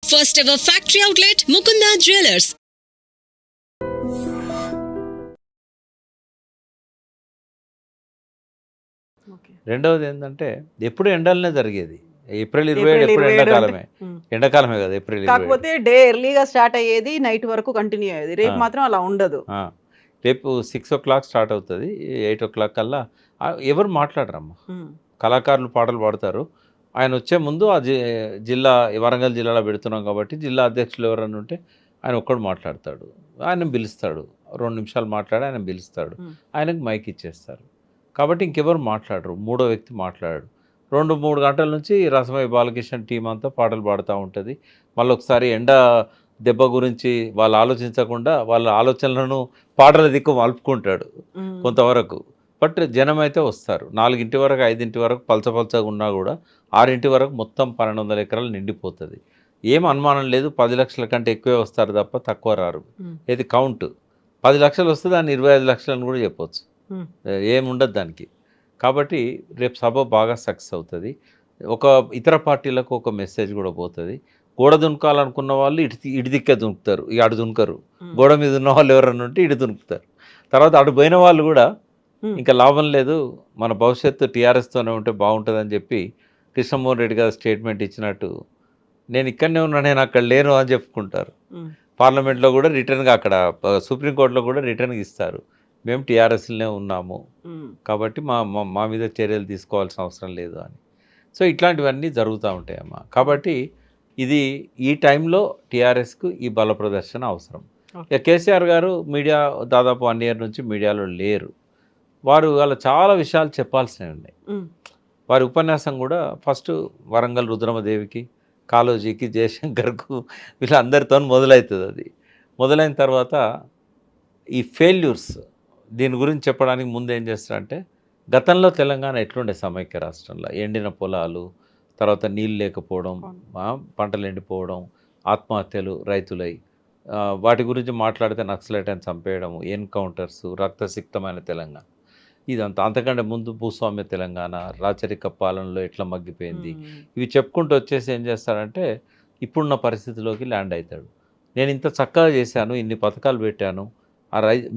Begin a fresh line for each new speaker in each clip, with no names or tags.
First ever factory outlet, Mukunda Jewelers.
రెండవది ఏంటంటే ఎప్పుడు ఎండలనే జరిగేది. ఏప్రిల్ 27 ఎప్పుడు ఎండాకాలమే. ఎండాకాలమే కదా ఏప్రిల్ 27.
కాకపోతే డే ఎర్లీగా స్టార్ట్ అయ్యేది, నైట్ వరకు కంటిన్యూ అయ్యేది. రేపు మాత్రం అలా ఉండదు.
రేపు 6 స్టార్ట్ అవుతుంది. 8 కల్లా ఎవరు మాట్లాడరమ్మా. కళాకారులు పాటలు పాడతారు. ఆయన వచ్చే ముందు ఆ జిల్లా వరంగల్ జిల్లాలో పెడుతున్నాం కాబట్టి జిల్లా అధ్యక్షులు ఎవరన్నా ఉంటే ఆయన ఒక్కడు మాట్లాడతాడు. ఆయన పిలుస్తాడు. 2 నిమిషాలు మాట్లాడి ఆయన పిలుస్తాడు. ఆయనకు మైక్ ఇచ్చేస్తారు. కాబట్టి ఇంకెవరు మాట్లాడరు. మూడో వ్యక్తి మాట్లాడాడు. 2-3 గంటల నుంచి రసమై బాలకిషన్ టీం అంతా పాటలు పాడుతూ ఉంటుంది. మళ్ళీ ఒకసారి ఎండ దెబ్బ గురించి వాళ్ళు ఆలోచించకుండా వాళ్ళ ఆలోచనలను పాటల దిక్కు మలుపుకుంటాడు కొంతవరకు. బట్ జనం అయితే వస్తారు. 4 వరకు 5 వరకు పలచగా ఉన్నా కూడా 6 వరకు మొత్తం 1200 ఎకరాలు నిండిపోతుంది. ఏం అనుమానం లేదు. 10 లక్షల కంటే ఎక్కువే వస్తారు తప్ప తక్కువ రారు. ఇది కౌంట్ 10 లక్షలు వస్తే దాన్ని 25 లక్షలని కూడా చెప్పొచ్చు. ఏముండదు దానికి. కాబట్టి రేపు సభ బాగా సక్సెస్ అవుతుంది. ఒక ఇతర పార్టీలకు ఒక మెసేజ్ కూడా పోతుంది. గోడ దునకాలనుకున్న వాళ్ళు ఇటు దిక్కే దునుకుతారు. ఇక అటు దునకరు. గోడ మీద ఉన్న వాళ్ళు ఎవరన్నా ఉంటే ఇటు దునుకుతారు. తర్వాత అటు పోయిన వాళ్ళు కూడా ఇంకా లాభం లేదు, మన భవిష్యత్తు టీఆర్ఎస్తోనే ఉంటే బాగుంటుందని చెప్పి కృష్ణమోహన్ రెడ్డి గారు స్టేట్మెంట్ ఇచ్చినట్టు నేను ఇక్కడనే ఉన్నా, నేను అక్కడ లేను అని చెప్పుకుంటారు. పార్లమెంట్లో కూడా రిటర్న్గా అక్కడ సుప్రీంకోర్టులో కూడా రిటర్న్గా ఇస్తారు. మేము టీఆర్ఎస్లోనే ఉన్నాము కాబట్టి మా మీద చర్యలు తీసుకోవాల్సిన అవసరం లేదు అని. సో ఇట్లాంటివన్నీ జరుగుతూ ఉంటాయమ్మా. కాబట్టి ఇది ఈ టైంలో టీఆర్ఎస్కు ఈ బల ప్రదర్శన అవసరం. ఇక కేసీఆర్ గారు మీడియా దాదాపు 1 year నుంచి మీడియాలో లేరు. వారు వాళ్ళ చాలా విషయాలు చెప్పాల్సినవి ఉన్నాయి. వారి ఉపన్యాసం కూడా ఫస్ట్ వరంగల్ రుద్రమదేవికి, కాళోజీకి, జయశంకర్కు వీళ్ళందరితో మొదలవుతుంది. అది మొదలైన తర్వాత ఈ ఫెయిల్యూర్స్ దీని గురించి చెప్పడానికి ముందు ఏం చేస్తారంటే గతంలో తెలంగాణ ఎట్లుండే సమైక్య రాష్ట్రంలో ఎండిన పొలాలు, తర్వాత నీళ్ళు లేకపోవడం, పంటలు ఎండిపోవడం, ఆత్మహత్యలు రైతులై, వాటి గురించి మాట్లాడితే నక్సలైట్ అని చంపేయడం, ఎన్కౌంటర్స్, రక్తసిక్తమైన తెలంగాణ ఇదంతా. అంతకంటే ముందు భూస్వామ్య తెలంగాణ రాచరిక పాలనలో ఎట్లా మగ్గిపోయింది, ఇవి చెప్పుకుంటూ వచ్చేసి ఏం చేస్తాడంటే ఇప్పుడున్న పరిస్థితిలోకి ల్యాండ్ అవుతాడు. నేను ఇంత చక్కగా చేశాను, ఇన్ని పథకాలు పెట్టాను,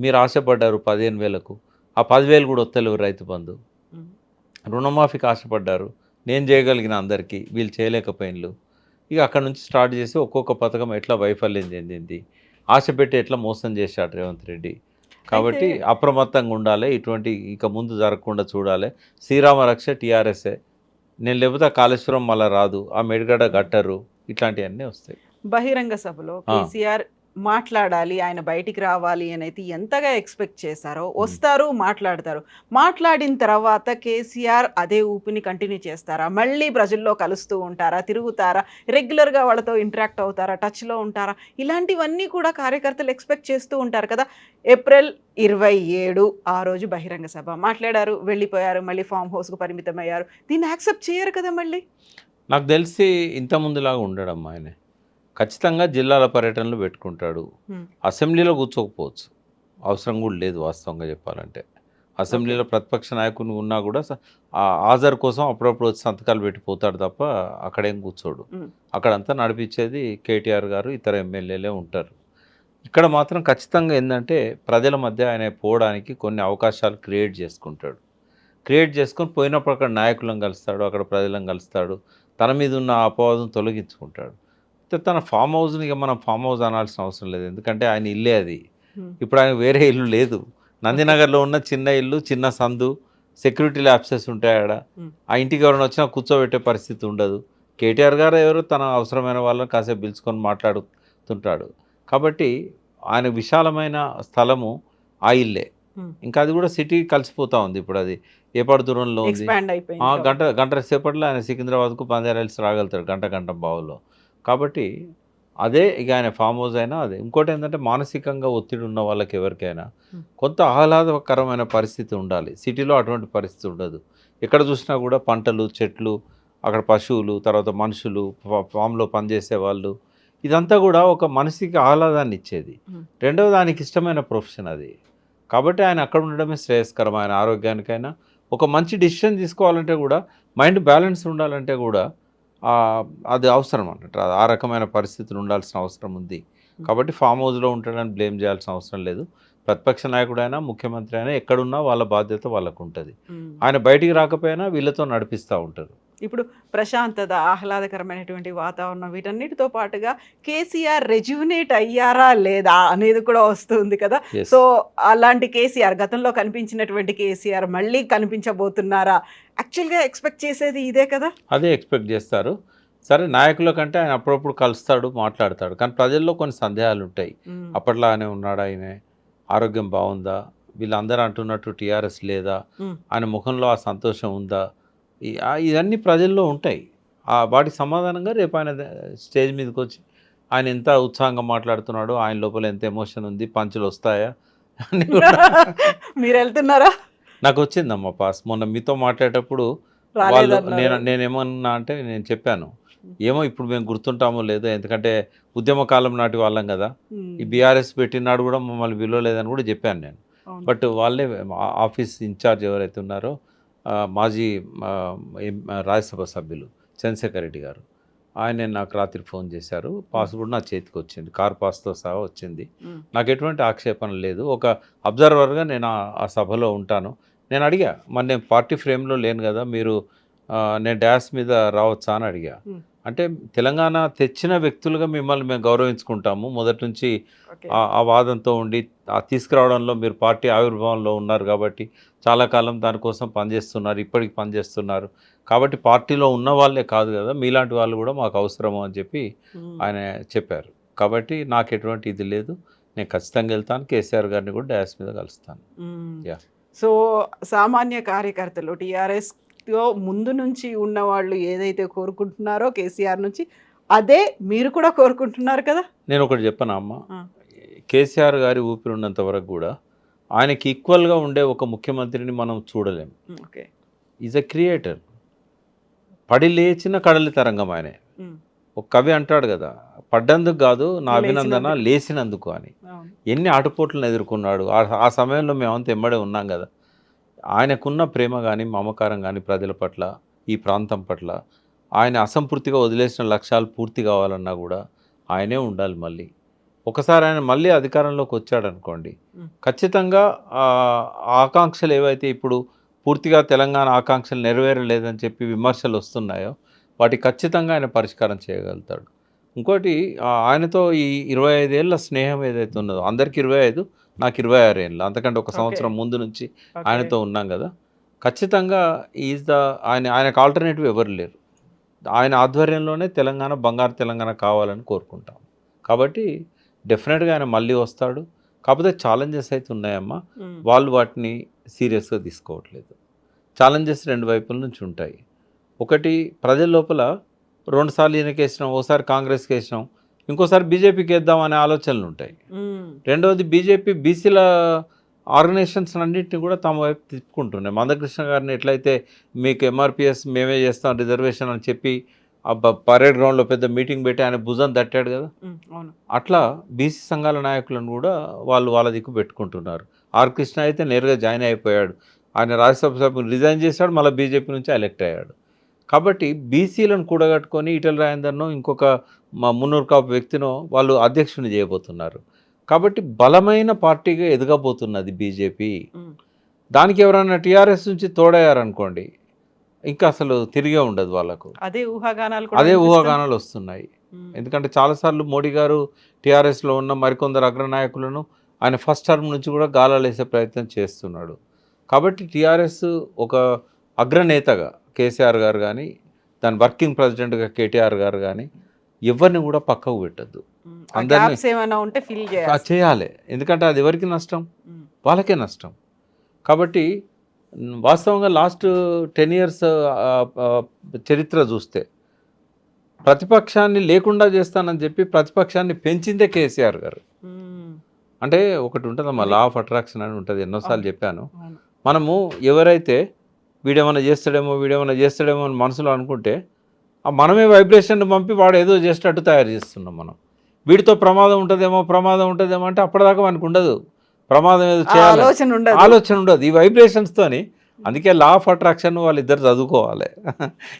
మీరు ఆశపడ్డారు 15,000కు, ఆ 10,000 కూడా వస్తలేవు రైతు బంధు. రుణమాఫీకి ఆశపడ్డారు, నేను చేయగలిగిన అందరికీ, వీళ్ళు చేయలేకపోయినలు. ఇక అక్కడ నుంచి స్టార్ట్ చేసి ఒక్కొక్క పథకం ఎట్లా వైఫల్యం చెందింది, ఆశ పెట్టి ఎట్లా మోసం చేశాడు రేవంత్ రెడ్డి. కాబట్టి అప్రమత్తంగా ఉండాలి. ఇటువంటి ఇక ముందు జరగకుండా చూడాలి. శ్రీరామ రక్ష టీఆర్ఎస్ఏ. నేను లేకపోతే కాళేశ్వరం మళ్ళీ రాదు, ఆ మెడిగడ్డ గట్టరు, ఇట్లాంటివన్నీ వస్తాయి.
బహిరంగ సభలో కేసీఆర్ మాట్లాడాలి, ఆయన బయటికి రావాలి అని అయితే ఎంతగా ఎక్స్పెక్ట్ చేశారో, వస్తారు, మాట్లాడతారు. మాట్లాడిన తర్వాత కేసీఆర్ అదే ఊపిని కంటిన్యూ చేస్తారా, మళ్ళీ ప్రజల్లో కలుస్తూ ఉంటారా, తిరుగుతారా, రెగ్యులర్గా వాళ్ళతో ఇంటరాక్ట్ అవుతారా, టచ్లో ఉంటారా, ఇలాంటివన్నీ కూడా కార్యకర్తలు ఎక్స్పెక్ట్ చేస్తూ ఉంటారు కదా. April 27 ఆ రోజు బహిరంగ సభ మాట్లాడారు, వెళ్ళిపోయారు, మళ్ళీ ఫామ్ హౌస్కు పరిమితం అయ్యారు. దీన్ని యాక్సెప్ట్ చేయరు కదా. మళ్ళీ
నాకు తెలిసి ఇంత ముందులాగా ఉండడం ఆయన ఖచ్చితంగా జిల్లాల పర్యటనలు పెట్టుకుంటాడు. అసెంబ్లీలో కూర్చోకపోవచ్చు, అవసరం కూడా లేదు వాస్తవంగా చెప్పాలంటే. అసెంబ్లీలో ప్రతిపక్ష నాయకుని ఉన్నా కూడా హాజరు కోసం అప్పుడప్పుడు వచ్చి సంతకాలు పెట్టిపోతాడు తప్ప అక్కడేం కూర్చోడు. అక్కడంతా నడిపించేది కేటీఆర్ గారు, ఇతర ఎమ్మెల్యేలే ఉంటారు. ఇక్కడ మాత్రం ఖచ్చితంగా ఏంటంటే ప్రజల మధ్య ఆయన పోవడానికి కొన్ని అవకాశాలు క్రియేట్ చేసుకుంటాడు. క్రియేట్ చేసుకొని పోయినప్పుడు అక్కడ నాయకులను కలుస్తాడు, అక్కడ ప్రజలను కలుస్తాడు, తన మీద ఉన్న అపవాదం తొలగించుకుంటాడు. తన ఫామ్ హౌస్ని ఇక మనం ఫామ్ హౌస్ అనాల్సిన అవసరం లేదు, ఎందుకంటే ఆయన ఇల్లే అది. ఇప్పుడు ఆయన వేరే ఇల్లు లేదు. నందినగర్లో ఉన్న చిన్న ఇల్లు, చిన్న సందు, సెక్యూరిటీ ల్యాబ్సెస్ ఉంటాయి ఆడ. ఆ ఇంటికి ఎవరైనా వచ్చినా కూర్చోబెట్టే పరిస్థితి ఉండదు. కేటీఆర్ గారు ఎవరు తన అవసరమైన వాళ్ళని కాసేపు పిలుచుకొని మాట్లాడుతుంటాడు. కాబట్టి ఆయన విశాలమైన స్థలము ఆ ఇల్లే. ఇంకా అది కూడా సిటీ కలిసిపోతూ ఉంది. ఇప్పుడు అది ఏపాడు దూరంలో ఉంది. గంట సేపట్లో ఆయన సికింద్రాబాద్కు బంజారాహిల్స్ రాగలుగుతాడు గంట బావులో. కాబట్టి అదే ఇక ఆయన ఫామ్ హౌస్ అయినా అదే. ఇంకోటి ఏంటంటే మానసికంగా ఒత్తిడి ఉన్న వాళ్ళకి ఎవరికైనా కొంత ఆహ్లాదకరమైన పరిస్థితి ఉండాలి. సిటీలో అటువంటి పరిస్థితి ఉండదు. ఎక్కడ చూసినా కూడా పంటలు, చెట్లు, అక్కడ పశువులు, తర్వాత మనుషులు, ఫామ్లో పనిచేసే వాళ్ళు, ఇదంతా కూడా ఒక మనిషికి ఆహ్లాదాన్ని ఇచ్చేది. రెండవది ఆయనకి ఇష్టమైన ప్రొఫెషన్ అది. కాబట్టి ఆయన అక్కడ ఉండడమే శ్రేయస్కరం. ఆయన ఆరోగ్యానికైనా ఒక మంచి డిసిషన్ తీసుకోవాలంటే కూడా, మైండ్ బ్యాలెన్స్ ఉండాలంటే కూడా అది అవసరం అన్నట్టు. ఆ రకమైన పరిస్థితులు ఉండాల్సిన అవసరం ఉంది. కాబట్టి ఫామ్ హౌస్లో ఉంటాడని బ్లేమ్ చేయాల్సిన అవసరం లేదు. ప్రతిపక్ష నాయకుడైనా ముఖ్యమంత్రి అయినా ఎక్కడున్నా వాళ్ళ బాధ్యత వాళ్ళకు ఉంటుంది. ఆయన బయటికి రాకపోయినా వీళ్ళతో నడిపిస్తూ ఉంటారు.
ఇప్పుడు ప్రశాంతత, ఆహ్లాదకరమైనటువంటి వాతావరణం వీటన్నిటితో పాటుగా కేసీఆర్ రెజ్యునేట్ అయ్యారా లేదా అనేది కూడా వస్తుంది కదా.
Yes.
సో అలాంటి కేసీఆర్, గతంలో కనిపించినటువంటి కేసీఆర్ మళ్ళీ కనిపించబోతున్నారా? యాక్చువల్గా ఎక్స్పెక్ట్ చేసేది ఇదే కదా.
అదే ఎక్స్పెక్ట్ చేస్తారు. సరే, నాయకుల కంటే ఆయన అప్పుడప్పుడు కలుస్తాడు, మాట్లాడతాడు. కానీ ప్రజల్లో కొన్ని సందేహాలు ఉంటాయి. అప్పట్లానే ఉన్నాడా ఆయన, ఆరోగ్యం బాగుందా, వీళ్ళందరూ అంటున్నట్టు టీఆర్ఎస్ లేదా, ఆయన ముఖంలో ఆ సంతోషం ఉందా, ఇవన్నీ ప్రజల్లో ఉంటాయి. వాటికి సమాధానంగా రేపు ఆయన స్టేజ్ మీదకి వచ్చి ఆయన ఎంత ఉత్సాహంగా మాట్లాడుతున్నాడు, ఆయన లోపల ఎంత ఎమోషన్ ఉంది, పంచులు వస్తాయా అని
మీరు వెళ్తున్నారా?
నాకు వచ్చిందమ్మా పాస్. మొన్న మీతో మాట్లాడేటప్పుడు వాళ్ళు
రాలేదన్నారు.
నేనేమన్నా అంటే నేను చెప్పాను, ఏమో ఇప్పుడు మేము గుర్తుంటామో లేదో, ఎందుకంటే ఉద్యమ కాలం నాటి వాళ్ళం కదా, ఈ బీఆర్ఎస్ పెట్టినాడు కూడా మమ్మల్ని విలువలేదని కూడా చెప్పాను నేను.
అవును.
బట్ వాళ్ళే ఆఫీస్ ఇన్ఛార్జ్ ఎవరైతే ఉన్నారో మాజీ రాజ్యసభ సభ్యులు చంద్రశేఖర్ రెడ్డి గారు, ఆయన నాకు రాత్రి ఫోన్ చేశారు. పాస్ కూడా నా చేతికి వచ్చింది, కార్ పాస్తో సహా వచ్చింది. నాకు ఎటువంటి ఆక్షేపణ లేదు. ఒక అబ్జర్వర్గా నేను ఆ సభలో ఉంటాను. నేను అడిగా, మరి నేను పార్టీ ఫ్రేమ్లో లేను కదా, మీరు నేను డాష్ మీద రావచ్చా అని అడిగా. అంటే తెలంగాణ తెచ్చిన వ్యక్తులుగా మిమ్మల్ని మేము గౌరవించుకుంటాము, మొదటి నుంచి
ఓకే.
ఆ వాదంతో ఉండి ఆ తీసుకురావడంలో మీరు పార్టీ ఆవిర్భావంలో ఉన్నారు కాబట్టి చాలా కాలం దానికోసం పనిచేస్తున్నారు, ఇప్పటికి పనిచేస్తున్నారు. కాబట్టి పార్టీలో ఉన్న వాళ్ళే కాదు కదా, మీలాంటి వాళ్ళు కూడా మాకు అవసరము అని చెప్పి ఆయన చెప్పారు. కాబట్టి నాకు ఎటువంటి ఇది లేదు, నేను ఖచ్చితంగా వెళ్తాను. కేసీఆర్ గారిని కూడా డాష్ మీద కలుస్తాను. యా.
సో సామాన్య కార్యకర్తలు టీఆర్ఎస్తో ముందు నుంచి ఉన్న వాళ్ళు ఏదైతే కోరుకుంటున్నారో కేసీఆర్ నుంచి, అదే మీరు కూడా కోరుకుంటున్నారు కదా.
నేను ఒకటి చెప్పనా అమ్మ, కేసీఆర్ గారి ఊపిరి ఉన్నంత వరకు కూడా ఆయనకి ఈక్వల్గా ఉండే ఒక ముఖ్యమంత్రిని మనం చూడలేము.
ఓకే.
Is a creator. పడి లేచిన కడలి తరంగం ఆయనే. ఒక కవి అంటాడు కదా, పడ్డందుకు కాదు నా అభినందన, లేచినందుకు అని. ఎన్ని ఆటుపోట్లను ఎదుర్కొన్నాడు. ఆ సమయంలో మేమంతా ఎమ్మడే ఉన్నాం కదా. ఆయనకున్న ప్రేమ కానీ మమకారం కానీ ప్రజల పట్ల, ఈ ప్రాంతం పట్ల, ఆయన అసంపూర్తిగా వదిలేసిన లక్ష్యాలు పూర్తి కావాలన్నా కూడా ఆయనే ఉండాలి. మళ్ళీ ఒకసారి ఆయన మళ్ళీ అధికారంలోకి వచ్చాడనుకోండి, ఖచ్చితంగా ఆకాంక్షలు ఏవైతే ఇప్పుడు పూర్తిగా తెలంగాణ ఆకాంక్షలు నెరవేరలేదని చెప్పి విమర్శలు వస్తున్నాయో వాటి ఖచ్చితంగా ఆయన పరిష్కారం చేయగలుగుతాడు. ఇంకోటి, ఆయనతో ఈ 25 ఏళ్ళ స్నేహం ఏదైతే ఉన్నదో, అందరికి 25, నాకు 26 ఏళ్ళు, అంతకంటే ఒక సంవత్సరం ముందు నుంచి ఆయనతో ఉన్నాం కదా. ఖచ్చితంగా ఆయనకు ఆల్టర్నేటివ్ ఎవరు లేరు. ఆయన ఆధ్వర్యంలోనే తెలంగాణ బంగారు తెలంగాణ కావాలని కోరుకుంటాం. కాబట్టి డెఫినెట్గా ఆయన మళ్ళీ వస్తాడు. కాకపోతే ఛాలెంజెస్ అయితే ఉన్నాయమ్మా, వాళ్ళు వాటిని సీరియస్గా తీసుకోవట్లేదు. ఛాలెంజెస్ రెండు వైపుల నుంచి ఉంటాయి. ఒకటి, ప్రజల లోపల 2 సార్లు ఈయనకి వేసినాం, ఓసారి కాంగ్రెస్కి వేసినాం, ఇంకోసారి బీజేపీకి వేద్దాం అనే ఆలోచనలు ఉంటాయి. రెండవది, బీజేపీ బీసీల ఆర్గనైజేషన్స్ అన్నింటినీ కూడా తమ వైపు తిప్పుకుంటున్నాయి. మందకృష్ణ గారిని ఎట్లయితే మీకు ఎంఆర్పిఎస్ మేమే చేస్తాం రిజర్వేషన్ అని చెప్పి పరేడ్ గ్రౌండ్లో పెద్ద మీటింగ్ పెట్టి ఆయన భుజం తట్టాడు కదా, అట్లా బీసీ సంఘాల నాయకులను కూడా వాళ్ళ దిక్కు పెట్టుకుంటున్నారు. ఆర్ కృష్ణ అయితే నేరుగా జాయిన్ అయిపోయాడు, ఆయన రాజ్యసభ సభ్యులు రిజైన్ చేశాడు, మళ్ళీ బీజేపీ నుంచి ఎలెక్ట్ అయ్యాడు. కాబట్టి బీసీలను కూడగట్టుకొని ఈటెల రాజేందర్నో ఇంకొక మున్నూరు కాపు వ్యక్తినో వాళ్ళు అధ్యక్షుని చేయబోతున్నారు. కాబట్టి బలమైన పార్టీగా ఎదగబోతున్నది బీజేపీ. దానికి ఎవరైనా టీఆర్ఎస్ నుంచి తోడయ్యారనుకోండి, ఇంకా అసలు తిరిగే ఉండదు వాళ్ళకు. అదే ఊహాగానాలు వస్తున్నాయి. ఎందుకంటే చాలాసార్లు మోడీ గారు టీఆర్ఎస్లో ఉన్న మరికొందరు అగ్రనాయకులను ఆయన ఫస్ట్ టర్మ్ నుంచి కూడా గాలాలు వేసే ప్రయత్నం చేస్తున్నాడు. కాబట్టి టీఆర్ఎస్ ఒక అగ్రనేతగా కేసీఆర్ గారు కానీ, దాని వర్కింగ్ ప్రెసిడెంట్గా కేటీఆర్ గారు కానీ ఎవరిని కూడా పక్కకు పెట్టద్దు, అందరినీ చేయాలి. ఎందుకంటే అది ఎవరికి నష్టం, వాళ్ళకే నష్టం. కాబట్టి వాస్తవంగా లాస్ట్ 10 years చరిత్ర చూస్తే ప్రతిపక్షాన్ని లేకుండా చేస్తానని చెప్పి ప్రతిపక్షాన్ని పెంచిందే కేసీఆర్ గారు. అంటే ఒకటి ఉంటుందమ్మా, లా ఆఫ్ అట్రాక్షన్ అని ఉంటుంది, ఎన్నోసార్లు చెప్పాను. మనము ఎవరైతే వీడేమైనా చేస్తాడేమో అని మనసులో అనుకుంటే మనమే వైబ్రేషన్ పంపి వాడు ఏదో చేసేటట్టు తయారు చేస్తున్నాం. మనం వీడితో ప్రమాదం ఉంటుందేమో అంటే అప్పటిదాకా మనకు ఉండదు, ప్రమాదం ఏదో చేయాలి ఆలోచన ఉండదు ఈ వైబ్రేషన్స్తోని. అందుకే లా ఆఫ్ అట్రాక్షన్ వాళ్ళిద్దరు చదువుకోవాలి.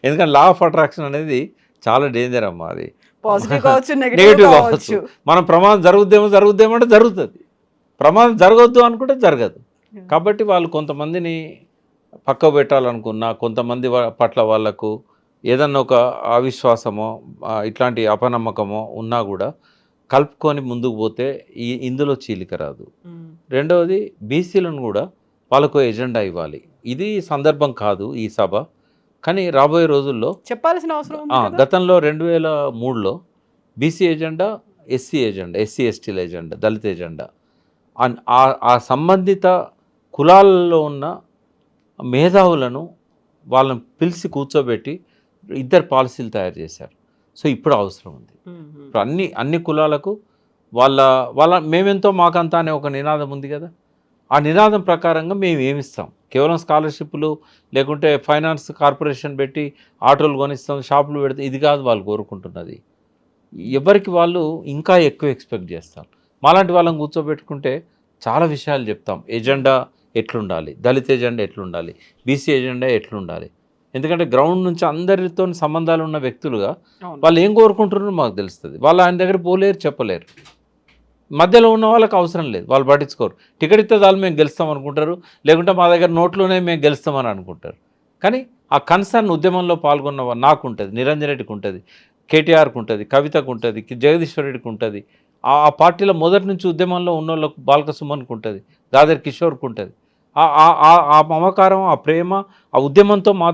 ఎందుకంటే లా ఆఫ్ అట్రాక్షన్ అనేది చాలా డేంజర్ అమ్మా అది.
పాజిటివ్ కావచ్చు,
నెగిటివ్
నెగిటివ్
కావచ్చు.
కావచ్చు.
మనం ప్రమాదం జరుగుద్దేమో అంటే జరుగుతుంది, ప్రమాదం జరగొద్దు అనుకుంటే జరగదు. కాబట్టి వాళ్ళు కొంతమందిని పక్కకు పెట్టాలనుకున్నా, కొంతమంది పట్ల వాళ్ళకు ఏదన్నా ఒక అవిశ్వాసమో ఇట్లాంటి అపనమ్మకమో ఉన్నా కూడా కలుపుకొని ముందుకు పోతే ఇందులో చీలిక రాదు. రెండవది బీసీలను కూడా వాళ్ళకు ఎజెండా ఇవ్వాలి. ఇది సందర్భం కాదు ఈ సభ, కానీ రాబోయే రోజుల్లో
చెప్పాల్సిన అవసరం ఉంది కదా.
గతంలో 2003లో BC agenda, SC agenda, SC ఎస్టీల ఎజెండా, దళిత ఎజెండా, ఆ సంబంధిత కులాలలో ఉన్న మేధావులను వాళ్ళని పిలిచి కూర్చోబెట్టి ఇద్దరు పాలసీలు తయారు చేశారు. సో ఇప్పుడు అవసరం ఉంది. ఇప్పుడు అన్ని కులాలకు వాళ్ళ మేమెంతో మాకంతా అనే ఒక నినాదం ఉంది కదా. ఆ నినాదం ప్రకారంగా మేము ఏమిస్తాం, కేవలం స్కాలర్షిప్లు లేకుంటే ఫైనాన్స్ కార్పొరేషన్ పెట్టి ఆటోలు కొనిస్తాం, షాపులు పెడితే ఇది కాదు వాళ్ళు కోరుకుంటున్నది. ఎవరికి వాళ్ళు ఇంకా ఎక్కువ ఎక్స్పెక్ట్ చేస్తాం. మాలాంటి వాళ్ళని కూర్చోబెట్టుకుంటే చాలా విషయాలు చెప్తాం. ఎజెండా ఎట్లుండాలి, దళిత ఎజెండా ఎట్లుండాలి, బీసీ ఎజెండా ఎట్లుండాలి. ఎందుకంటే గ్రౌండ్ నుంచి అందరితో సంబంధాలు ఉన్న వ్యక్తులుగా వాళ్ళు ఏం కోరుకుంటున్నారో మాకు తెలుస్తుంది. వాళ్ళు ఆయన దగ్గర పోలేరు, చెప్పలేరు. మధ్యలో ఉన్న వాళ్ళకి అవసరం లేదు, వాళ్ళు పట్టించుకోరు. టికెట్ ఇస్తే చాలు మేము గెలుస్తాం అనుకుంటారు, లేకుంటే మా దగ్గర నోట్లోనే మేము గెలుస్తామని అనుకుంటారు. కానీ ఆ కన్సర్న్ ఉద్యమంలో పాల్గొన్న నాకు ఉంటుంది, నిరంజన్ రెడ్డికి ఉంటుంది, కేటీఆర్కి ఉంటుంది, కవితకు ఉంటుంది, జగదీశ్వర్ రెడ్డికి ఉంటుంది. ఆ పార్టీలో మొదటి నుంచి ఉద్యమంలో ఉన్న వాళ్ళకు బాల్క సుమన్కి ఉంటుంది, దాదర్ కిషోర్కి ఉంటుంది. ఆ మమకారం, ఆ ప్రేమ, ఆ ఉద్యమంతో